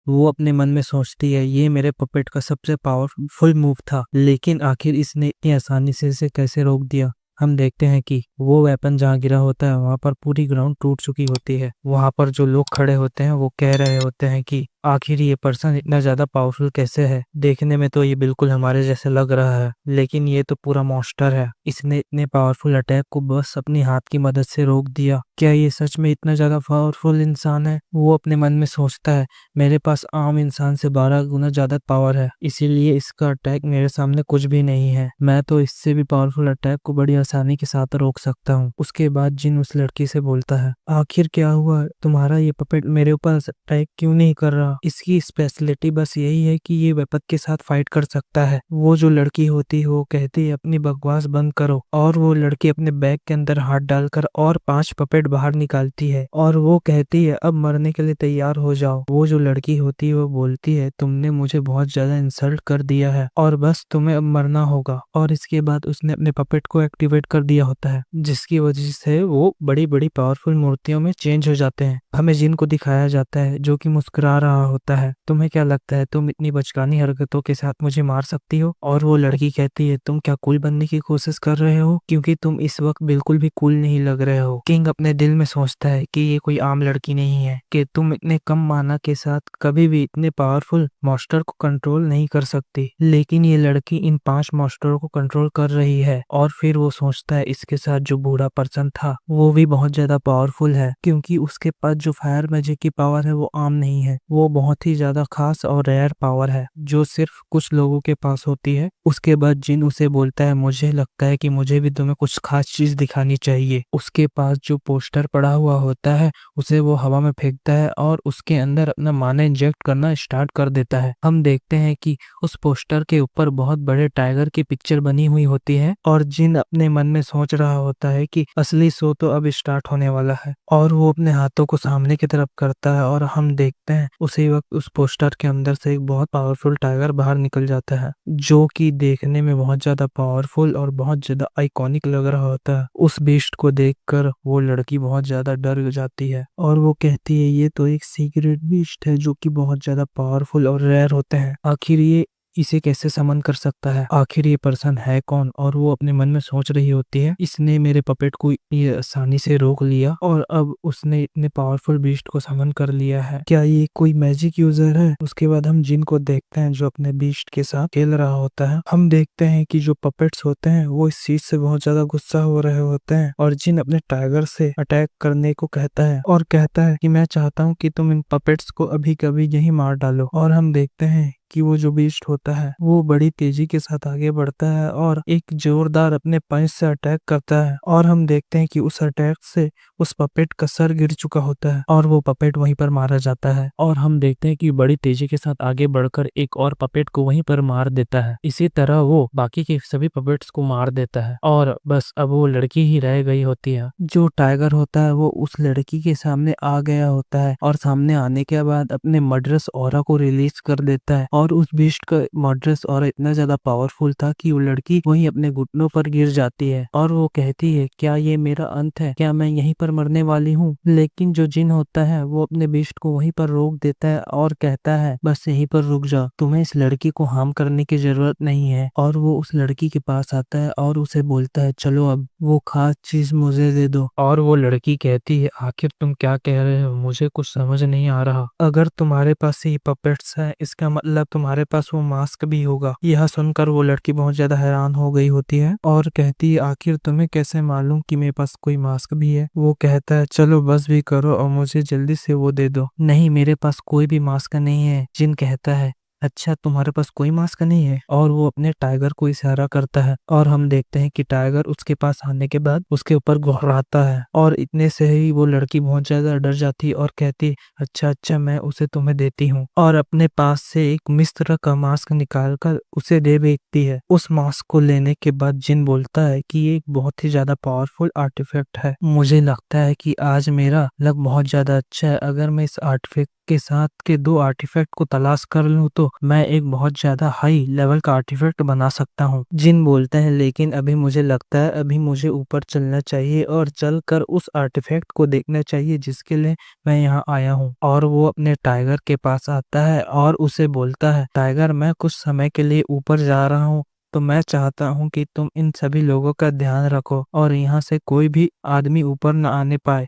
वो अपने मन में सोचती है ये मेरे पपेट का सबसे पावरफुल मूव था, लेकिन आखिर इसने इतनी आसानी से इसे कैसे रोक दिया। हम देखते हैं कि वो वेपन जहाँ गिरा होता है वहां पर पूरी ग्राउंड टूट चुकी होती है। वहां पर जो लोग खड़े होते हैं वो कह रहे होते हैं कि आखिर ये पर्सन इतना ज्यादा पावरफुल कैसे है। देखने में तो ये बिल्कुल हमारे जैसे लग रहा है, लेकिन ये तो पूरा मॉन्स्टर है। इसने इतने पावरफुल अटैक को बस अपनी हाथ की मदद से रोक दिया। क्या ये सच में इतना ज्यादा पावरफुल इंसान है? वो अपने मन में सोचता है मेरे पास आम इंसान से 12 गुना ज्यादा पावर है, इसीलिए इसका अटैक मेरे सामने कुछ भी नहीं है। मैं तो इससे भी पावरफुल अटैक को बड़ी आसानी के साथ रोक सकता हूँ। उसके बाद जिन उस लड़की से बोलता है आखिर क्या हुआ, तुम्हारा ये पपेट मेरे ऊपर अटैक क्यों नहीं कर रहा? इसकी स्पेशलिटी बस यही है कि ये वेपन के साथ फाइट कर सकता है। वो जो लड़की होती है वो कहती है अपनी बकवास बंद करो, और वो लड़की अपने बैग के अंदर हाथ डालकर और 5 पपेट बाहर निकालती है और वो कहती है अब मरने के लिए तैयार हो जाओ। वो जो लड़की होती है वो बोलती है तुमने मुझे बहुत ज्यादा इंसल्ट कर दिया है और बस तुम्हें अब मरना होगा। और इसके बाद उसने अपने पपेट को एक्टिवेट कर दिया होता है, जिसकी वजह से वो बड़ी बड़ी पावरफुल मूर्तियों में चेंज हो जाते हैं। हमें जिन को दिखाया जाता है जो कि मुस्कुरा रहा होता है। तुम्हें क्या लगता है तुम इतनी बचकानी हरकतों के साथ मुझे मार सकती हो? और वो लड़की कहती है तुम क्या कूल बनने की कोशिश कर रहे हो, क्योंकि तुम इस वक्त बिल्कुल भी कूल नहीं लग रहे हो। किंग अपने दिल में सोचता है कि ये कोई आम लड़की नहीं है, कि तुम इतने कम माना के साथ कभी भी इतने पावरफुल मॉन्स्टर को कंट्रोल नहीं कर सकती, लेकिन ये लड़की इन 5 मॉन्स्टरों को कंट्रोल कर रही है। और फिर वो सोचता है इसके साथ जो बूढ़ा पर्सन था वो भी बहुत ज्यादा पावरफुल है, क्योंकि उसके पास जो फायर मैजिक की पावर है वो आम नहीं है, वो बहुत ही ज्यादा खास और रेयर पावर है जो सिर्फ कुछ लोगों के पास होती है। उसके बाद जिन उसे बोलता है मुझे लगता है कि मुझे भी तुम्हें कुछ खास चीज दिखानी चाहिए। उसके पास जो पोस्टर पड़ा हुआ होता है उसे वो हवा में फेंकता है और उसके अंदर अपना माना इंजेक्ट करना स्टार्ट कर देता है। हम देखते हैं कि उस पोस्टर के ऊपर बहुत बड़े टाइगर की पिक्चर बनी हुई होती है और जिन अपने मन में सोच रहा होता है कि असली शो तो अब स्टार्ट होने वाला है, और वो अपने हाथों को सामने की तरफ करता है और हम देखते हैं उसी वक्त उस पोस्टर के अंदर से एक बहुत पावरफुल टाइगर बाहर निकल जाता है, जो कि देखने में बहुत ज्यादा पावरफुल और बहुत ज्यादा आइकॉनिक लग रहा होता है। उस बीस्ट को देखकर वो लड़की बहुत ज्यादा डर जाती है और वो कहती है ये तो एक सीक्रेट बीस्ट है जो कि बहुत ज्यादा पावरफुल और रेयर होते हैं। आखिर ये इसे कैसे समन कर सकता है? आखिर ये पर्सन है कौन? और वो अपने मन में सोच रही होती है इसने मेरे पपेट को ये आसानी से रोक लिया और अब उसने इतने पावरफुल बीस्ट को समन कर लिया है। क्या ये कोई मैजिक यूजर है? उसके बाद हम जिन को देखते हैं जो अपने बीस्ट के साथ खेल रहा होता है। हम देखते हैं कि जो पपेट्स होते हैं वो इस चीज से बहुत ज्यादा गुस्सा हो रहे होते हैं और जिन अपने टाइगर से अटैक करने को कहता है और कहता है कि मैं चाहता हूँ कि तुम इन पपेट्स को अभी कभी यहीं मार डालो। और हम देखते हैं कि वो जो बीस्ट होता है वो बड़ी तेजी के साथ आगे बढ़ता है और एक जोरदार अपने पंच से अटैक करता है और हम देखते हैं कि उस अटैक से उस पपेट का सर गिर चुका होता है और वो पपेट वहीं पर मारा जाता है। और हम देखते हैं कि बड़ी तेजी के साथ आगे बढ़कर एक और पपेट को वहीं पर मार देता है। इसी तरह वो बाकी के सभी पपेट्स को मार देता है और बस अब वो लड़की ही रह गई होती है। जो टाइगर होता है वो उस लड़की के सामने आ गया होता है और सामने आने के बाद अपने मर्डरस ऑरा को रिलीज कर देता है और उस बीस्ट का मर्डरस ऑरा इतना ज्यादा पावरफुल था कि वो लड़की वहीं अपने घुटनों पर गिर जाती है और वो कहती है क्या ये मेरा अंत है, क्या मैं यहीं पर मरने वाली हूँ? लेकिन जो जिन होता है वो अपने बीस्ट को वहीं पर रोक देता है और कहता है बस यहीं पर रुक जा, तुम्हें इस लड़की को हार्म करने की जरूरत नहीं है। और वो उस लड़की के पास आता है और उसे बोलता है चलो अब वो खास चीज मुझे दे दो। और वो लड़की कहती है आखिर तुम क्या कह रहे हो, मुझे कुछ समझ नहीं आ रहा। अगर तुम्हारे पास ये पपेट्स है इसका मतलब तुम्हारे पास वो मास्क भी होगा। यह सुनकर वो लड़की बहुत ज्यादा हैरान हो गई होती है और कहती है आखिर तुम्हें कैसे मालूम कि मेरे पास कोई मास्क भी है? वो कहता है चलो बस भी करो और मुझे जल्दी से वो दे दो। नहीं मेरे पास कोई भी मास्क नहीं है। जिन कहता है अच्छा तुम्हारे पास कोई मास्क नहीं है? और वो अपने टाइगर को इशारा करता है और हम देखते हैं कि टाइगर उसके पास आने के बाद उसके ऊपर घुर्राता है और इतने से ही वो लड़की बहुत ज्यादा डर जाती है और कहती अच्छा अच्छा मैं उसे तुम्हें देती हूँ, और अपने पास से एक मिस्र का मास्क निकाल कर उसे दे देती है। उस मास्क को लेने के बाद जिन बोलता है कि ये एक बहुत ही ज्यादा पावरफुल आर्टिफैक्ट है, मुझे लगता है कि आज मेरा लक बहुत ज्यादा अच्छा है। अगर मैं इस आर्टिफैक्ट के साथ के 2 आर्टिफैक्ट को तलाश कर लूं तो मैं एक बहुत ज्यादा हाई लेवल का आर्टिफैक्ट बना सकता हूँ। जिन बोलते हैं लेकिन अभी मुझे लगता है अभी मुझे ऊपर चलना चाहिए और चलकर उस आर्टिफैक्ट को देखना चाहिए जिसके लिए मैं यहाँ आया हूँ। और वो अपने टाइगर के पास आता है और उसे बोलता है, टाइगर मैं कुछ समय के लिए ऊपर जा रहा हूँ, तो मैं चाहता हूँ कि तुम इन सभी लोगों का ध्यान रखो और यहाँ से कोई भी आदमी ऊपर न आने पाए।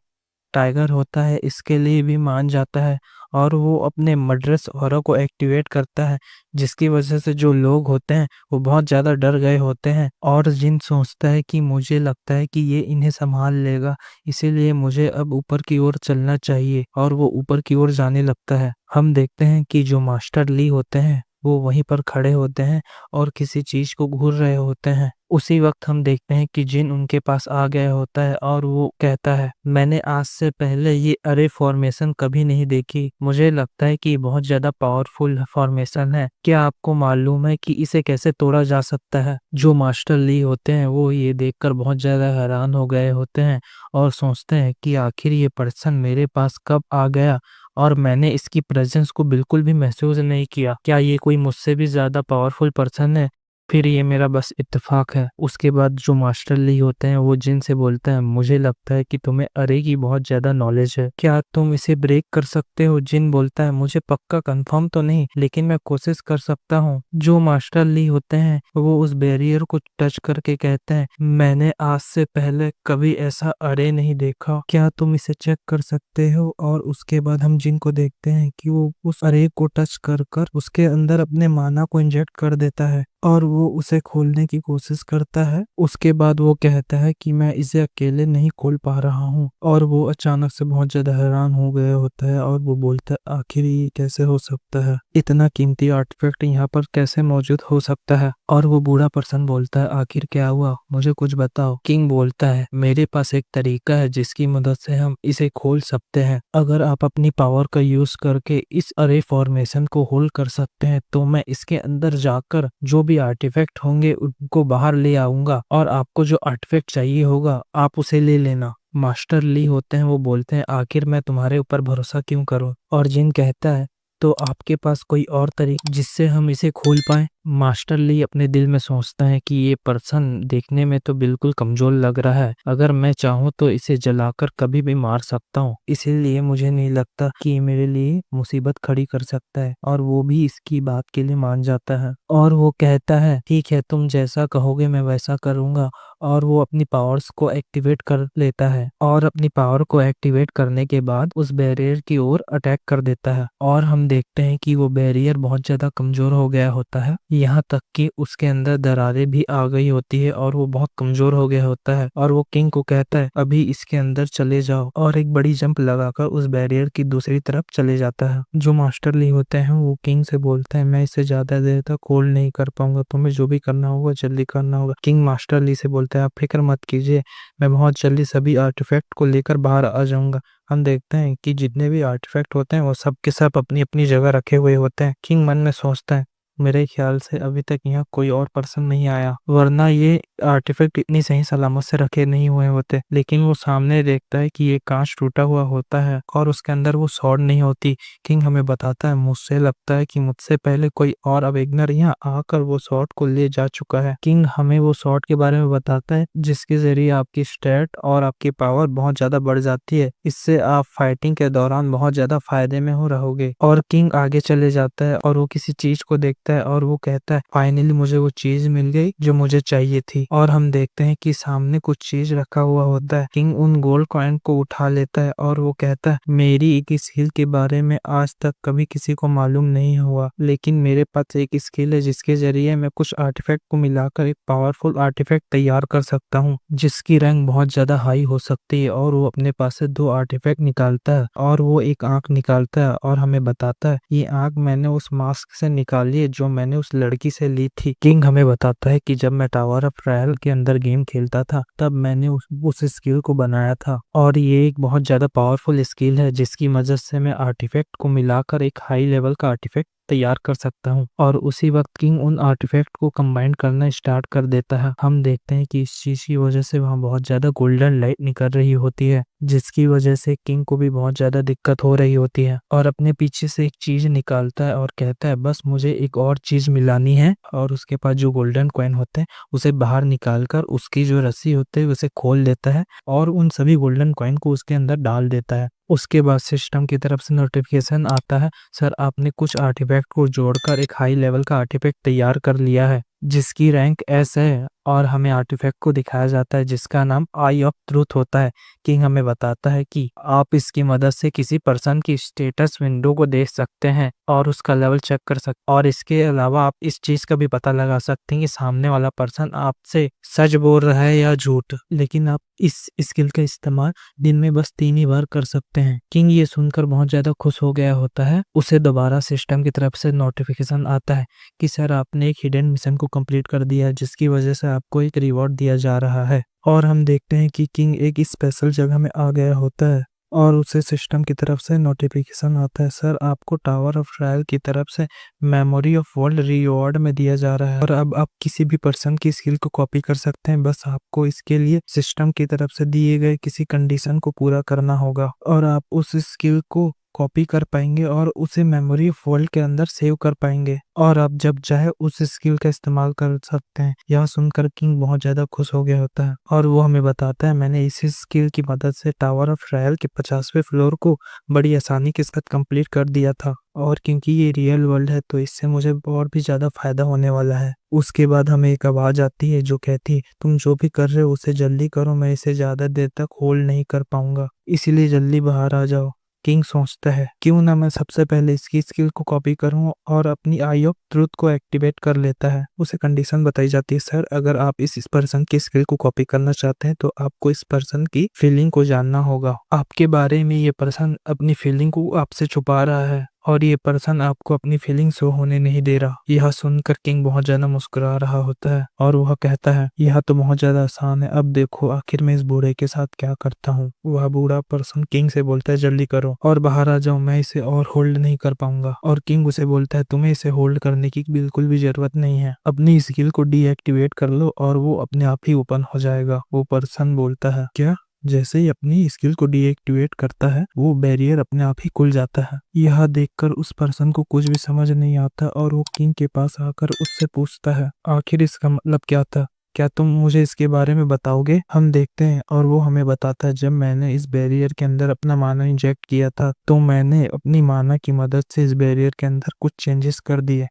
टाइगर होता है इसके लिए भी मान जाता है और वो अपने मर्डरस ऑरा को एक्टिवेट करता है, जिसकी वजह से जो लोग होते हैं वो बहुत ज़्यादा डर गए होते हैं। और जिन सोचता है कि मुझे लगता है कि ये इन्हें संभाल लेगा, इसीलिए मुझे अब ऊपर की ओर चलना चाहिए और वो ऊपर की ओर जाने लगता है। हम देखते हैं कि जो मास्टर ली होते हैं वो वहीं पर खड़े होते हैं और किसी चीज को घूर रहे होते हैं। उसी वक्त हम देखते हैं कि जिन उनके पास आ गया होता है और वो कहता है, मैंने आज से पहले ये अरे फॉर्मेशन कभी नहीं देखी, मुझे लगता है कि ये बहुत ज्यादा पावरफुल फॉर्मेशन है, क्या आपको मालूम है कि इसे कैसे तोड़ा जा सकता है? जो मास्टर ली होते हैं वो ये देखकर बहुत ज्यादा हैरान हो गए होते हैं और सोचते हैं कि आखिर ये पर्सन मेरे पास कब आ गया और मैंने इसकी प्रेजेंस को बिल्कुल भी महसूस नहीं किया। क्या ये कोई मुझसे भी ज़्यादा पावरफुल पर्सन है? फिर ये मेरा बस इत्तेफाक है। उसके बाद जो मास्टर ली होते हैं वो जिन से बोलते हैं, मुझे लगता है कि तुम्हें अरे की बहुत ज़्यादा नॉलेज है, क्या तुम इसे ब्रेक कर सकते हो? जिन बोलता है, मुझे पक्का कंफर्म तो नहीं लेकिन मैं कोशिश कर सकता हूँ। जो मास्टर ली होते हैं वो उस बैरियर को टच करके कहते हैं, मैंने आज से पहले कभी ऐसा अरे नहीं देखा, क्या तुम इसे चेक कर सकते हो? और उसके बाद हम जिन को देखते हैं कि वो उस अरे को टच कर कर उसके अंदर अपने माना को इंजेक्ट कर देता है और वो उसे खोलने की कोशिश करता है। उसके बाद वो कहता है कि मैं इसे अकेले नहीं खोल पा रहा हूँ और वो अचानक से बहुत ज्यादा हैरान हो गया होता है और वो बोलता है, आखिर ये कैसे हो सकता है? इतना कीमती आर्टिफैक्ट यहाँ पर कैसे मौजूद हो सकता है? और वो बूढ़ा पर्सन बोलता है, आखिर क्या हुआ, मुझे कुछ बताओ। किंग बोलता है, मेरे पास एक तरीका है जिसकी मदद से हम इसे खोल सकते हैं। अगर आप अपनी पावर का यूज करके इस अरे फॉर्मेशन को होल्ड कर सकते हैं तो मैं इसके अंदर जाकर जो भी आर्टिफैक्ट होंगे उनको बाहर ले आऊंगा और आपको जो आर्टिफैक्ट चाहिए होगा आप उसे ले लेना। मास्टर ली होते हैं वो बोलते हैं, आखिर मैं तुम्हारे ऊपर भरोसा क्यों करूं? और जिन कहता है, तो आपके पास कोई और तरीका जिससे हम इसे खोल पाए? मास्टर ली अपने दिल में सोचता है कि ये पर्सन देखने में तो बिल्कुल कमजोर लग रहा है, अगर मैं चाहूँ तो इसे जलाकर कभी भी मार सकता हूँ, इसीलिए मुझे नहीं लगता कि ये मेरे लिए मुसीबत खड़ी कर सकता है। और वो भी इसकी बात के लिए मान जाता है और वो कहता है, ठीक है तुम जैसा कहोगे मैं वैसा करूंगा। और वो अपनी पावर्स को एक्टिवेट कर लेता है और अपनी पावर को एक्टिवेट करने के बाद उस बैरियर की ओर अटैक कर देता है। और हम देखते हैं कि वो बैरियर बहुत ज्यादा कमजोर हो गया होता है, यहाँ तक कि उसके अंदर दरारें भी आ गई होती है और वो बहुत कमजोर हो गया होता है। और वो किंग को कहता है, अभी इसके अंदर चले जाओ, और एक बड़ी जंप लगाकर उस बैरियर की दूसरी तरफ चले जाता है। जो मास्टर ली होते हैं वो किंग से बोलते हैं, मैं इसे ज्यादा देर तक होल्ड नहीं कर पाऊंगा, तुम्हें जो भी करना होगा जल्दी करना होगा। किंग मास्टर ली से बोलता है, आप फिक्र मत कीजिए, मैं बहुत जल्दी सभी आर्टिफैक्ट को लेकर बाहर आ जाऊंगा। हम देखते हैं कि जितने भी आर्टिफैक्ट होते हैं वो सब के सब अपनी अपनी जगह रखे हुए होते हैं। किंग मन में सोचता है, मेरे ख्याल से अभी तक यहाँ कोई और पर्सन नहीं आया, वरना ये आर्टिफैक्ट इतनी सही सलामत से रखे नहीं हुए होते। लेकिन वो सामने देखता है कि ये कांच टूटा हुआ होता है और उसके अंदर वो स्वॉर्ड नहीं होती। किंग हमें बताता है, मुझसे लगता है कि मुझसे पहले कोई और अवेगनर यहाँ आकर वो स्वॉर्ड को ले जा चुका है। किंग हमें वो स्वॉर्ड के बारे में बताता है जिसके जरिए आपकी स्टैट और आपकी पावर बहुत ज्यादा बढ़ जाती है, इससे आप फाइटिंग के दौरान बहुत ज्यादा फायदे में हो रहोगे। और किंग आगे चले जाता है और वो किसी चीज को देखता है और वो कहता है, फाइनली मुझे वो चीज मिल गई जो मुझे चाहिए थी। और हम देखते हैं कि सामने कुछ चीज रखा हुआ होता है। किंग उन गोल्ड कॉइन को उठा लेता है और वो कहता है, मेरी एक स्किल के बारे में आज तक कभी किसी को मालूम नहीं हुआ, लेकिन मेरे पास एक स्किल है जिसके जरिए मैं कुछ आर्टिफैक्ट को मिलाकर एक पावरफुल आर्टिफैक्ट तैयार कर सकता हूँ जिसकी रैंक बहुत ज्यादा हाई हो सकती है। और वो अपने पास से 2 आर्टिफैक्ट निकालता है और वो एक आंख निकालता है और हमें बताता है, ये आंख मैंने उस मास्क से निकाली है जो मैंने उस लड़की से ली थी। किंग हमें बताता है कि जब मैं टावर ऑफ ट्रायल के अंदर गेम खेलता था तब मैंने उस स्किल को बनाया था और ये एक बहुत ज्यादा पावरफुल स्किल है जिसकी मदद से मैं आर्टिफैक्ट को मिलाकर एक हाई लेवल का आर्टिफैक्ट तैयार कर सकता हूँ। और उसी वक्त किंग उन आर्टिफैक्ट को कंबाइन करना स्टार्ट कर देता है। हम देखते हैं कि इस चीज की वजह से वहाँ बहुत ज्यादा गोल्डन लाइट निकल रही होती है, जिसकी वजह से किंग को भी बहुत ज्यादा दिक्कत हो रही होती है, और अपने पीछे से एक चीज निकालता है और कहता है बस मुझे एक और चीज मिलानी है। और उसके पास जो गोल्डन कॉइन होते हैं उसे बाहर निकालकर उसकी जो रस्सी होती है उसे खोल देता है और उन सभी गोल्डन कॉइन को उसके अंदर डाल देता है। उसके बाद सिस्टम की तरफ से नोटिफिकेशन आता है, सर आपने कुछ आर्टिफैक्ट को जोड़कर एक हाई लेवल का आर्टिफैक्ट तैयार कर लिया है जिसकी रैंक एस है। और हमें आर्टिफैक्ट को दिखाया जाता है जिसका नाम आई ऑफ ट्रूथ होता है। किंग हमें बताता है कि आप इसकी मदद से किसी पर्सन की स्टेटस विंडो को देख सकते हैं और उसका लेवल चेक कर सकते, और इसके अलावा आप इस चीज का भी पता लगा सकते हैं कि सामने वाला पर्सन आपसे सच बोल रहा है या झूठ। लेकिन आप इस स्किल का इस्तेमाल दिन में बस 3 ही बार कर सकते हैं। किंग ये सुनकर बहुत ज्यादा खुश हो गया होता है। उसे दोबारा सिस्टम की तरफ से नोटिफिकेशन आता है कि सर आपने एक हिडन मिशन को कंप्लीट कर दिया है जिसकी वजह से आपको एक रिवॉर्ड दिया जा रहा है। और हम देखते हैं कि किंग एक स्पेशल जगह में आ गया होता है और उसे सिस्टम की तरफ से नोटिफिकेशन आता है, सर आपको टावर ऑफ ट्रायल की तरफ से मेमोरी ऑफ वर्ल्ड रिवॉर्ड में दिया जा रहा है और अब आप किसी भी पर्सन की स्किल को कॉपी कर सकते हैं। बस आपको इसके लिए सिस्टम की तरफ से दिए गए किसी कंडीशन को पूरा करना होगा और आप उस स्किल को कॉपी कर पाएंगे और उसे मेमोरी ऑफ वर्ल्ड के अंदर सेव कर पाएंगे और आप जब चाहे उस स्किल का इस्तेमाल कर सकते हैं। यह सुनकर किंग बहुत ज्यादा खुश हो गया होता है और वो हमें बताता है मैंने इसी स्किल की मदद से टावर ऑफ ट्रायल के 50वें फ्लोर को बड़ी आसानी के साथ कंप्लीट कर दिया था और क्योंकि ये रियल वर्ल्ड है तो इससे मुझे और भी ज्यादा फायदा होने वाला है। उसके बाद हमें एक आवाज आती है जो कहती है तुम जो भी कर रहे हो उसे जल्दी करो, मैं इसे ज्यादा देर तक होल्ड नहीं कर पाऊंगा, इसीलिए जल्दी बाहर आ जाओ। किंग सोचता है क्यों ना मैं सबसे पहले इसकी स्किल को कॉपी करूं और अपनी आई ऑफ ट्रूथ को एक्टिवेट कर लेता है। उसे कंडीशन बताई जाती है, सर अगर आप इस पर्सन की स्किल को कॉपी करना चाहते हैं तो आपको इस पर्सन की फीलिंग को जानना होगा। आपके बारे में ये पर्सन अपनी फीलिंग को आपसे छुपा रहा है और ये पर्सन आपको अपनी फीलिंग शो होने नहीं दे रहा। यह सुनकर किंग बहुत ज्यादा मुस्कुरा रहा होता है और वह कहता है यह तो बहुत ज्यादा आसान है, अब देखो आखिर मैं इस बूढ़े के साथ क्या करता हूँ। वह बूढ़ा पर्सन किंग से बोलता है जल्दी करो और बाहर आ जाओ, मैं इसे और होल्ड नहीं कर पाऊंगा। और किंग उसे बोलता है तुम्हें इसे होल्ड करने की बिल्कुल भी जरूरत नहीं है, अपनी स्किल को डीएक्टिवेट कर लो और वो अपने आप ही ओपन हो जाएगा। वो पर्सन बोलता है क्या? जैसे ही अपनी स्किल को डीएक्टिवेट करता है वो बैरियर अपने आप ही खुल जाता है। यह देखकर उस पर्सन को कुछ भी समझ नहीं आता और वो किंग के पास आकर उससे पूछता है आखिर इसका मतलब क्या था, क्या तुम मुझे इसके बारे में बताओगे? हम देखते हैं और वो हमें बताता है जब मैंने इस बैरियर के अंदर अपना माना इंजेक्ट किया था तो मैंने अपनी माना की मदद से इस बैरियर के अंदर कुछ चेंजेस कर दिए